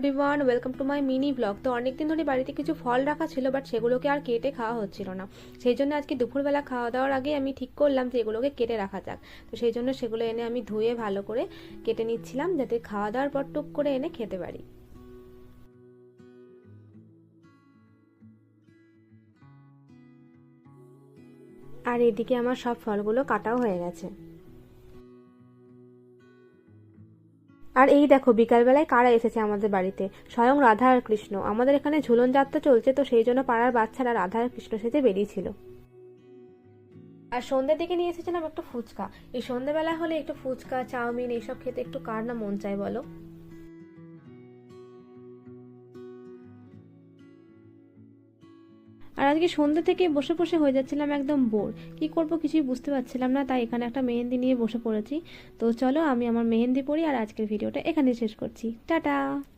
Everyone, welcome to my mini blog. তো অনেকদিন ধরে বাড়িতে কিছু ফল রাখা ছিল, বাট সেগুলোকে আর কেটে খাওয়া হচ্ছিল না। সেই জন্য আজকে দুপুরবেলা খাওয়া দাওয়ার আগে আমি ঠিক করলাম যে এগুলোকে কেটে রাখা যাক। তো সেই জন্য সেগুলো এনে আমি ধুয়ে ভালো করে কেটে নিচ্ছিলাম, যাতে খাওয়া দাওয়ার পর টুক করে এনে খেতে পারি। আর এদিকে আমার সব ফলগুলো কাটাও হয়ে গেছে। আর এই দেখো, বিকালবেলায় কারা এসেছে আমাদের বাড়িতে, স্বয়ং রাধা আর কৃষ্ণ। আমাদের এখানে ঝুলন যাত্রা চলছে, তো সেই জন্য পাড়ার বাচ্চারা রাধা আর কৃষ্ণ সেজে বেরিয়েছিল। আর সন্ধ্যের দিকে নিয়ে এসেছিলাম একটু ফুচকা। এই সন্ধ্যেবেলা হলে একটু ফুচকা, চাউমিন এইসব খেতে একটু কার না মন চায় বলো। আর আজকে সন্ধ্যে থেকে বসে বসে হয়ে যাচ্ছিলাম একদম বোর। কি করব কিছুই বুঝতে পারছিলাম না, তাই এখানে একটা মেহেন্দি নিয়ে বসে পড়েছি। তো চলো আমি আমার মেহেন্দি পরি, আর আজকের ভিডিওটা এখানে শেষ করছি। টাটা।